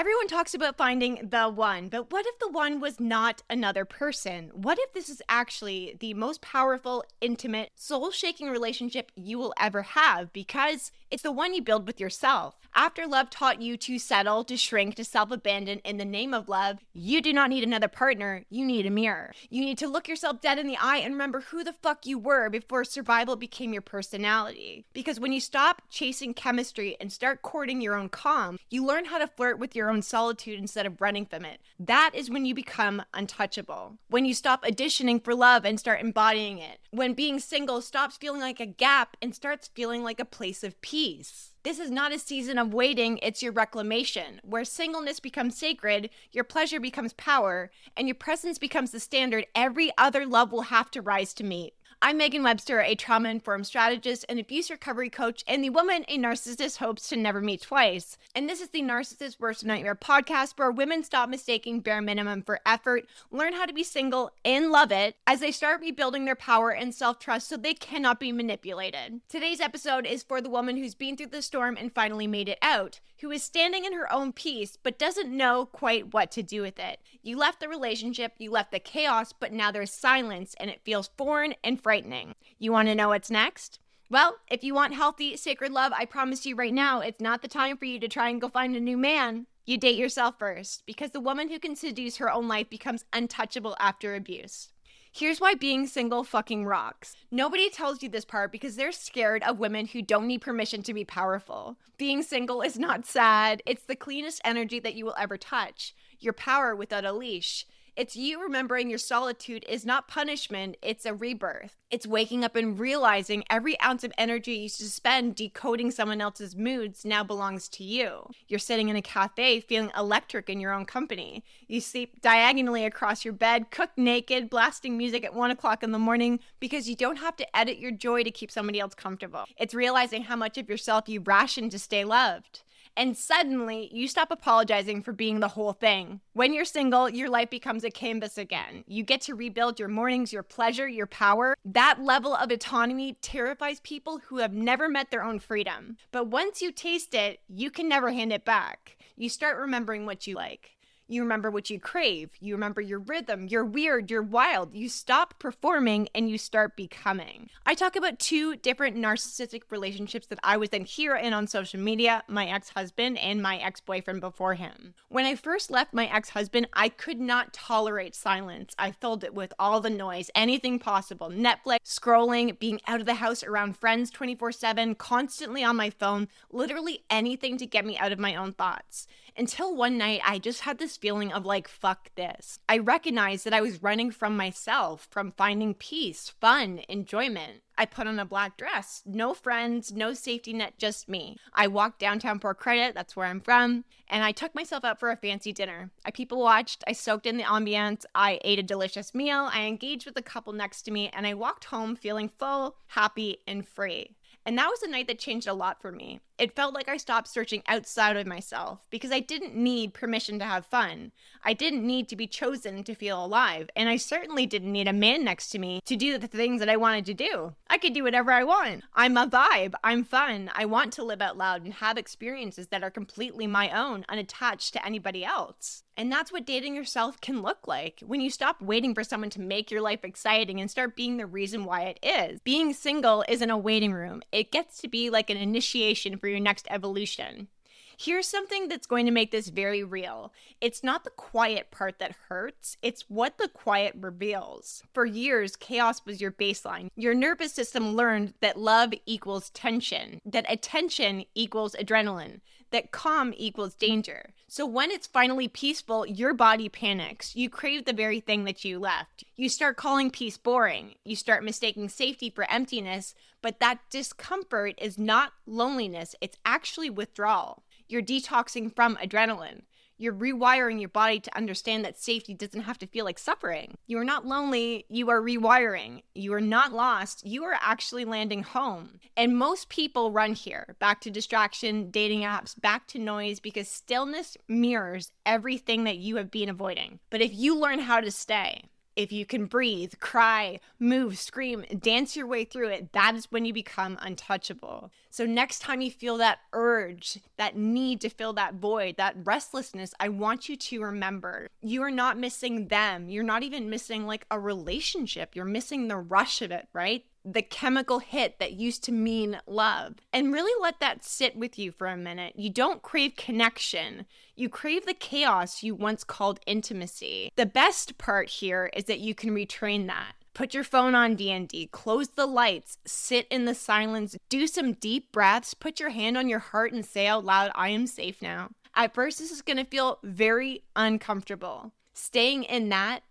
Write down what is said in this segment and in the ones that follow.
Everyone talks about finding the one, but what if the one was not another person? What if this is actually the most powerful, intimate, soul-shaking relationship you will ever have because it's the one you build with yourself? After love taught you to settle, to shrink, to self-abandon in the name of love, you do not need another partner, you need a mirror. You need to look yourself dead in the eye and remember who the fuck you were before survival became your personality. Because when you stop chasing chemistry and start courting your own calm, you learn how to flirt with your own solitude instead of running from it. That is when you become untouchable. When you stop auditioning for love and start embodying it. When being single stops feeling like a gap and starts feeling like a place of peace. This is not a season of waiting, it's your reclamation, where singleness becomes sacred, your pleasure becomes power, and your presence becomes the standard every other love will have to rise to meet. I'm Meaghan Webster, a trauma-informed strategist and abuse recovery coach, and the woman a narcissist hopes to never meet twice. And this is the Narcissist Worst Nightmare podcast, where women stop mistaking bare minimum for effort, learn how to be single and love it, as they start rebuilding their power and self-trust so they cannot be manipulated. Today's episode is for the woman who's been through the storm and finally made it out, who is standing in her own peace but doesn't know quite what to do with it. You left the relationship, you left the chaos, but now there's silence and it feels foreign and frightening. You want to know what's next? Well, if you want healthy, sacred love, I promise you right now, it's not the time for you to try and go find a new man. You date yourself first, because the woman who can seduce her own life becomes untouchable after abuse. Here's why being single fucking rocks. Nobody tells you this part because they're scared of women who don't need permission to be powerful. Being single is not sad. It's the cleanest energy that you will ever touch. Your power without a leash. It's you remembering your solitude is not punishment, it's a rebirth. It's waking up and realizing every ounce of energy you used to spend decoding someone else's moods now belongs to you. You're sitting in a cafe feeling electric in your own company. You sleep diagonally across your bed, cook naked, blasting music at 1 o'clock in the morning because you don't have to edit your joy to keep somebody else comfortable. It's realizing how much of yourself you ration to stay loved. And suddenly, you stop apologizing for being the whole thing. When you're single, your life becomes a canvas again. You get to rebuild your mornings, your pleasure, your power. That level of autonomy terrifies people who have never met their own freedom. But once you taste it, you can never hand it back. You start remembering what you like. You remember what you crave. You remember your rhythm. You're weird. You're wild. You stop performing and you start becoming. I talk about 2 different narcissistic relationships that I was in here and on social media, my ex-husband and my ex-boyfriend before him. When I first left my ex-husband, I could not tolerate silence. I filled it with all the noise, anything possible. Netflix, scrolling, being out of the house around friends 24/7, constantly on my phone, literally anything to get me out of my own thoughts. Until one night, I just had this feeling of like, fuck this. I recognized that I was running from myself, from finding peace, fun, enjoyment. I put on a black dress, no friends, no safety net, just me. I walked downtown Port Credit, that's where I'm from, and I took myself out for a fancy dinner. I people watched, I soaked in the ambiance, I ate a delicious meal, I engaged with the couple next to me, and I walked home feeling full, happy, and free. And that was a night that changed a lot for me. It felt like I stopped searching outside of myself because I didn't need permission to have fun. I didn't need to be chosen to feel alive. And I certainly didn't need a man next to me to do the things that I wanted to do. I could do whatever I want. I'm a vibe. I'm fun. I want to live out loud and have experiences that are completely my own, unattached to anybody else. And that's what dating yourself can look like when you stop waiting for someone to make your life exciting and start being the reason why it is. Being single isn't a waiting room. It gets to be like an initiation for your next evolution. Here's something that's going to make this very real. It's not the quiet part that hurts, it's what the quiet reveals. For years, chaos was your baseline. Your nervous system learned that love equals tension, that attention equals adrenaline, that calm equals danger. So when it's finally peaceful, your body panics. You crave the very thing that you left. You start calling peace boring. You start mistaking safety for emptiness, but that discomfort is not loneliness, it's actually withdrawal. You're detoxing from adrenaline. You're rewiring your body to understand that safety doesn't have to feel like suffering. You are not lonely, you are rewiring. You are not lost, you are actually landing home. And most people run here, back to distraction, dating apps, back to noise, because stillness mirrors everything that you have been avoiding. But if you learn how to stay, If you can breathe, cry, move, scream, dance your way through it, that is when you become untouchable. So next time you feel that urge, that need to fill that void, that restlessness, I want you to remember you are not missing them. You're not even missing like a relationship. You're missing the rush of it, right? The chemical hit that used to mean love. And really let that sit with you for a minute. You don't crave connection. You crave the chaos you once called intimacy. The best part here is that you can retrain that. Put your phone on D&D, close the lights, sit in the silence, do some deep breaths, put your hand on your heart and say out loud, I am safe now. At first, this is going to feel very uncomfortable. Staying in that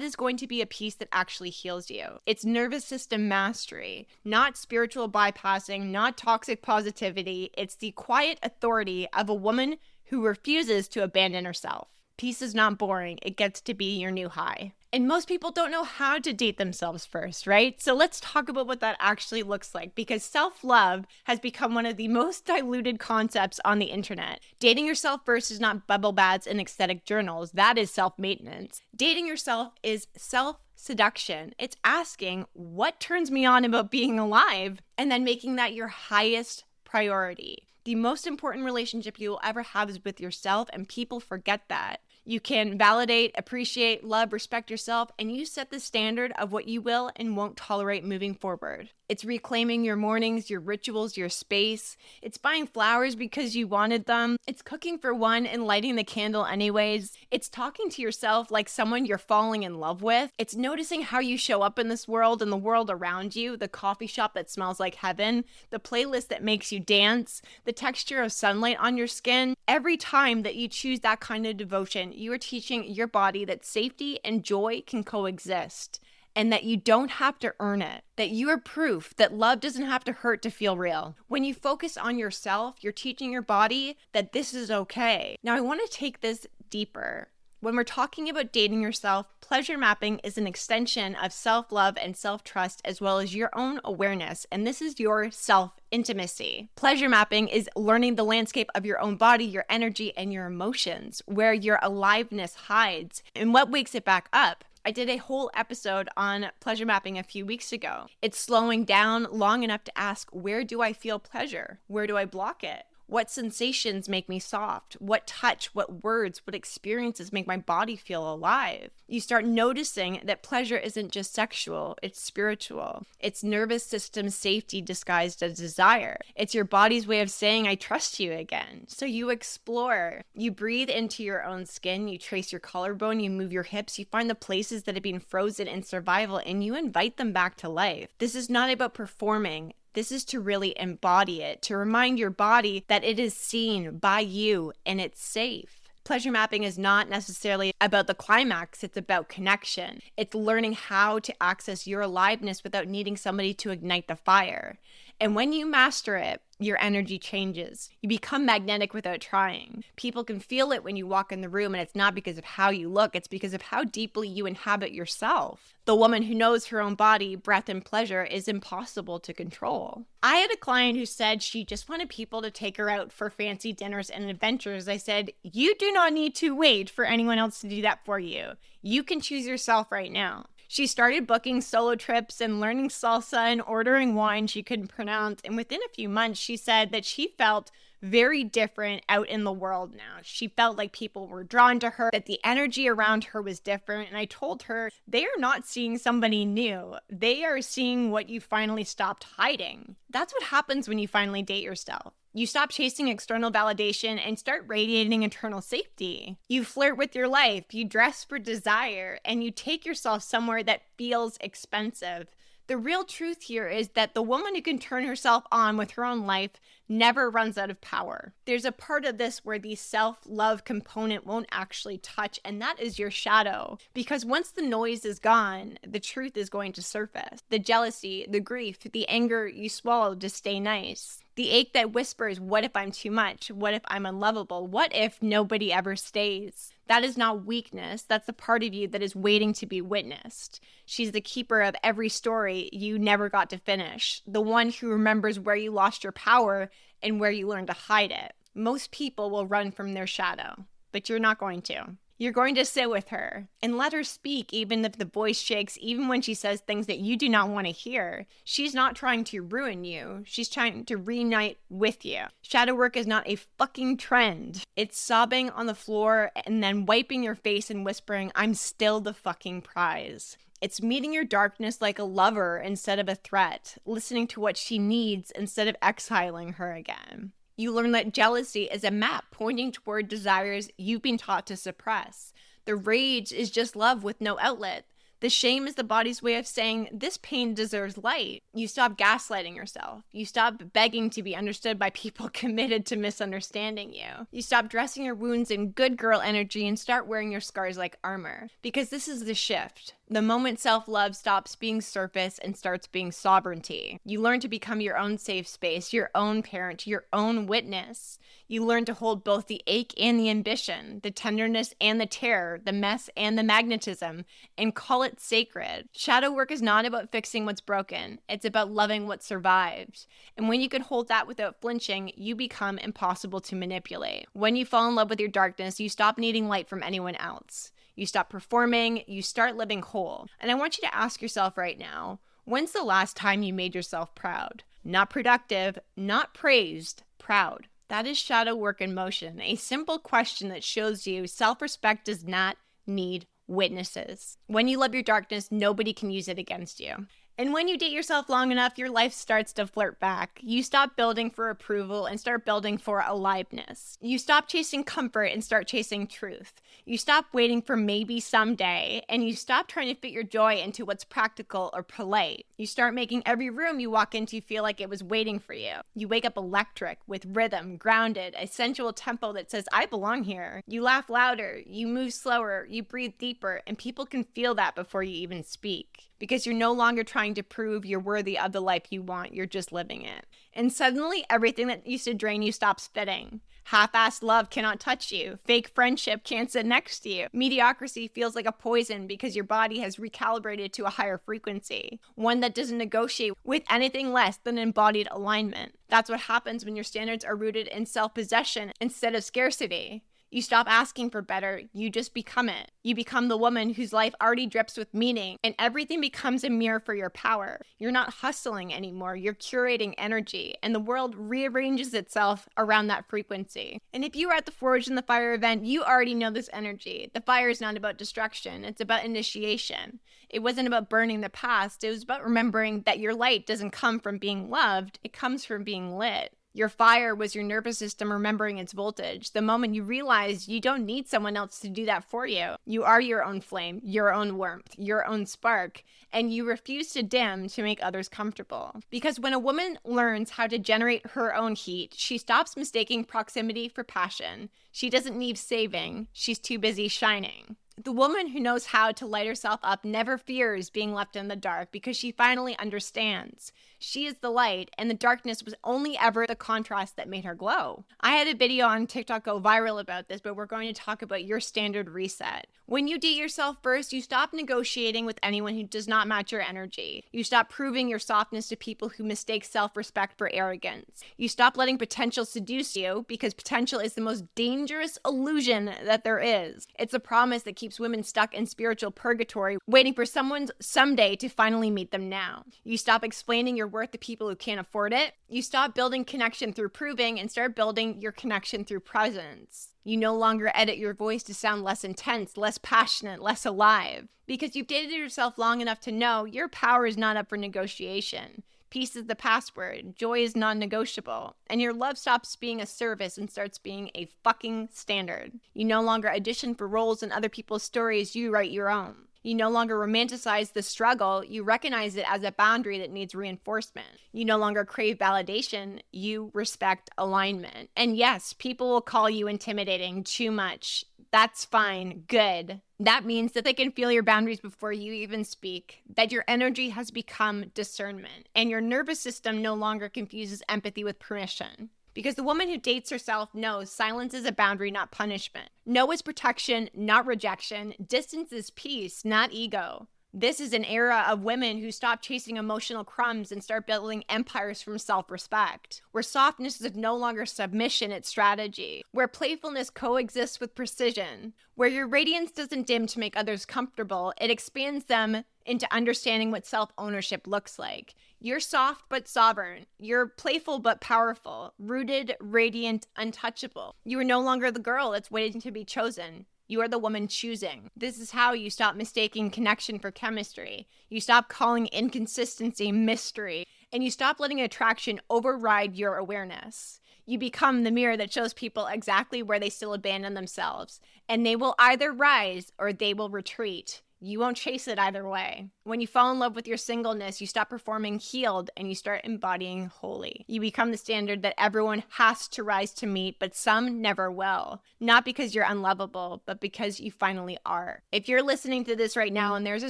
is going to be a piece that actually heals you. It's nervous system mastery, not spiritual bypassing, not toxic positivity. It's the quiet authority of a woman who refuses to abandon herself. Peace is not boring. It gets to be your new high. And most people don't know how to date themselves first, right? So let's talk about what that actually looks like, because self-love has become one of the most diluted concepts on the internet. Dating yourself first is not bubble baths and aesthetic journals. That is self-maintenance. Dating yourself is self-seduction. It's asking, what turns me on about being alive? And then making that your highest priority. The most important relationship you will ever have is with yourself, and people forget that. You can validate, appreciate, love, respect yourself, and you set the standard of what you will and won't tolerate moving forward. It's reclaiming your mornings, your rituals, your space. It's buying flowers because you wanted them. It's cooking for one and lighting the candle anyways. It's talking to yourself like someone you're falling in love with. It's noticing how you show up in this world and the world around you, the coffee shop that smells like heaven, the playlist that makes you dance, the texture of sunlight on your skin. Every time that you choose that kind of devotion, you are teaching your body that safety and joy can coexist. And that you don't have to earn it, that you are proof that love doesn't have to hurt to feel real. When you focus on yourself, you're teaching your body that this is okay. Now, I want to take this deeper. When we're talking about dating yourself, pleasure mapping is an extension of self-love and self-trust, as well as your own awareness, and this is your self-intimacy. Pleasure mapping is learning the landscape of your own body, your energy, and your emotions, where your aliveness hides, and what wakes it back up. I did a whole episode on pleasure mapping a few weeks ago. It's slowing down long enough to ask, where do I feel pleasure? Where do I block it? What sensations make me soft? What touch, what words, what experiences make my body feel alive? You start noticing that pleasure isn't just sexual, it's spiritual. It's nervous system safety disguised as desire. It's your body's way of saying, I trust you again. So you explore. You breathe into your own skin, you trace your collarbone, you move your hips, you find the places that have been frozen in survival, and you invite them back to life. This is not about performing. This is to really embody it, to remind your body that it is seen by you and it's safe. Pleasure mapping is not necessarily about the climax, it's about connection. It's learning how to access your aliveness without needing somebody to ignite the fire. And when you master it, your energy changes. You become magnetic without trying. People can feel it when you walk in the room, and it's not because of how you look, it's because of how deeply you inhabit yourself. The woman who knows her own body, breath, and pleasure is impossible to control. I had a client who said she just wanted people to take her out for fancy dinners and adventures. I said, you do not need to wait for anyone else to do that for you. You can choose yourself right now. She started booking solo trips and learning salsa and ordering wine she couldn't pronounce. And within a few months, she said that she felt very different out in the world now. She felt like people were drawn to her, that the energy around her was different. And I told her, they are not seeing somebody new. They are seeing what you finally stopped hiding. That's what happens when you finally date yourself. You stop chasing external validation and start radiating internal safety. You flirt with your life, you dress for desire, and you take yourself somewhere that feels expensive. The real truth here is that the woman who can turn herself on with her own life never runs out of power. There's a part of this where the self-love component won't actually touch, and that is your shadow. Because once the noise is gone, the truth is going to surface. The jealousy, the grief, the anger you swallowed to stay nice. The ache that whispers, what if I'm too much? What if I'm unlovable? What if nobody ever stays? That is not weakness. That's the part of you that is waiting to be witnessed. She's the keeper of every story you never got to finish. The one who remembers where you lost your power and where you learned to hide it. Most people will run from their shadow, but you're not going to. You're going to sit with her and let her speak, even if the voice shakes, even when she says things that you do not want to hear. She's not trying to ruin you. She's trying to reunite with you. Shadow work is not a fucking trend. It's sobbing on the floor and then wiping your face and whispering, "I'm still the fucking prize." It's meeting your darkness like a lover instead of a threat, listening to what she needs instead of exiling her again. You learn that jealousy is a map pointing toward desires you've been taught to suppress. The rage is just love with no outlet. The shame is the body's way of saying, this pain deserves light. You stop gaslighting yourself. You stop begging to be understood by people committed to misunderstanding you. You stop dressing your wounds in good girl energy and start wearing your scars like armor. Because this is the shift. The moment self-love stops being surface and starts being sovereignty. You learn to become your own safe space, your own parent, your own witness. You learn to hold both the ache and the ambition, the tenderness and the terror, the mess and the magnetism, and call it sacred. Shadow work is not about fixing what's broken. It's about loving what survived. And when you can hold that without flinching, you become impossible to manipulate. When you fall in love with your darkness, you stop needing light from anyone else. You stop performing, you start living whole. And I want you to ask yourself right now, when's the last time you made yourself proud? Not productive, not praised, proud. That is shadow work in motion, a simple question that shows you self-respect does not need witnesses. When you love your darkness, nobody can use it against you. And when you date yourself long enough, your life starts to flirt back. You stop building for approval and start building for aliveness. You stop chasing comfort and start chasing truth. You stop waiting for maybe someday, and you stop trying to fit your joy into what's practical or polite. You start making every room you walk into feel like it was waiting for you. You wake up electric, with rhythm, grounded, a sensual tempo that says, I belong here. You laugh louder, you move slower, you breathe deeper, and people can feel that before you even speak. Because you're no longer trying to prove you're worthy of the life you want, you're just living it. And suddenly, everything that used to drain you stops fitting. Half-assed love cannot touch you. Fake friendship can't sit next to you. Mediocrity feels like a poison because your body has recalibrated to a higher frequency, one that doesn't negotiate with anything less than embodied alignment. That's what happens when your standards are rooted in self-possession instead of scarcity. You stop asking for better, you just become it. You become the woman whose life already drips with meaning, and everything becomes a mirror for your power. You're not hustling anymore, you're curating energy, and the world rearranges itself around that frequency. And if you were at the Forge in the Fire event, you already know this energy. The fire is not about destruction, it's about initiation. It wasn't about burning the past, it was about remembering that your light doesn't come from being loved, it comes from being lit. Your fire was your nervous system remembering its voltage. The moment you realize you don't need someone else to do that for you. You are your own flame, your own warmth, your own spark, and you refuse to dim to make others comfortable. Because when a woman learns how to generate her own heat, she stops mistaking proximity for passion. She doesn't need saving, she's too busy shining. The woman who knows how to light herself up never fears being left in the dark because she finally understands. She is the light, and the darkness was only ever the contrast that made her glow. I had a video on TikTok go viral about this, but we're going to talk about your standard reset. When you date yourself first, you stop negotiating with anyone who does not match your energy. You stop proving your softness to people who mistake self-respect for arrogance. You stop letting potential seduce you because potential is the most dangerous illusion that there is. It's a promise that keeps women stuck in spiritual purgatory, waiting for someone someday to finally meet them now. You stop explaining your worth to people who can't afford it. You stop building connection through proving and start building your connection through presence. You no longer edit your voice to sound less intense, less passionate, less alive. Because you've dated yourself long enough to know your power is not up for negotiation. Peace is the password. Joy is non-negotiable. And your love stops being a service and starts being a fucking standard. You no longer audition for roles in other people's stories, you write your own. You no longer romanticize the struggle, you recognize it as a boundary that needs reinforcement. You no longer crave validation, you respect alignment. And yes, people will call you intimidating too much. That's fine, good. That means that they can feel your boundaries before you even speak, that your energy has become discernment, and your nervous system no longer confuses empathy with permission. Because the woman who dates herself knows silence is a boundary, not punishment. No is protection, not rejection. Distance is peace, not ego. This is an era of women who stop chasing emotional crumbs and start building empires from self-respect, where softness is no longer submission, it's strategy, where playfulness coexists with precision, where your radiance doesn't dim to make others comfortable, it expands them into understanding what self-ownership looks like. You're soft but sovereign. You're playful but powerful, rooted, radiant, untouchable. You are no longer the girl that's waiting to be chosen. You are the woman choosing. This is how you stop mistaking connection for chemistry. You stop calling inconsistency mystery, and you stop letting attraction override your awareness. You become the mirror that shows people exactly where they still abandon themselves, and they will either rise or they will retreat. You won't chase it either way. When you fall in love with your singleness, you stop performing healed and you start embodying holy. You become the standard that everyone has to rise to meet, but some never will. Not because you're unlovable, but because you finally are. If you're listening to this right now and there's a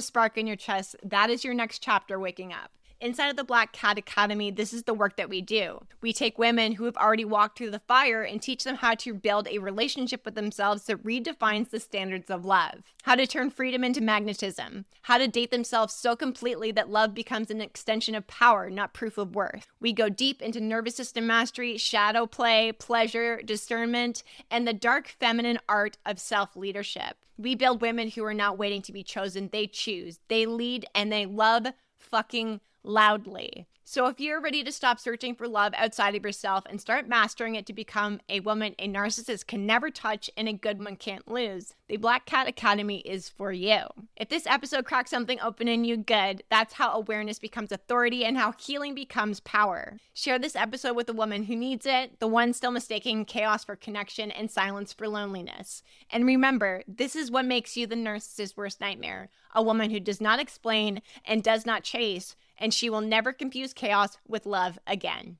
spark in your chest, that is your next chapter waking up. Inside of the Black Cat Academy, this is the work that we do. We take women who have already walked through the fire and teach them how to build a relationship with themselves that redefines the standards of love. How to turn freedom into magnetism. How to date themselves so completely that love becomes an extension of power, not proof of worth. We go deep into nervous system mastery, shadow play, pleasure, discernment, and the dark feminine art of self-leadership. We build women who are not waiting to be chosen. They choose, they lead, and they love fucking loudly. So if you're ready to stop searching for love outside of yourself and start mastering it to become a woman a narcissist can never touch and a good one can't lose, the Black Cat Academy is for you. If this episode cracks something open in you good, that's how awareness becomes authority and how healing becomes power. Share this episode with a woman who needs it, the one still mistaking chaos for connection and silence for loneliness. And remember, this is what makes you the narcissist's worst nightmare. A woman who does not explain and does not chase, and she will never confuse chaos with love again.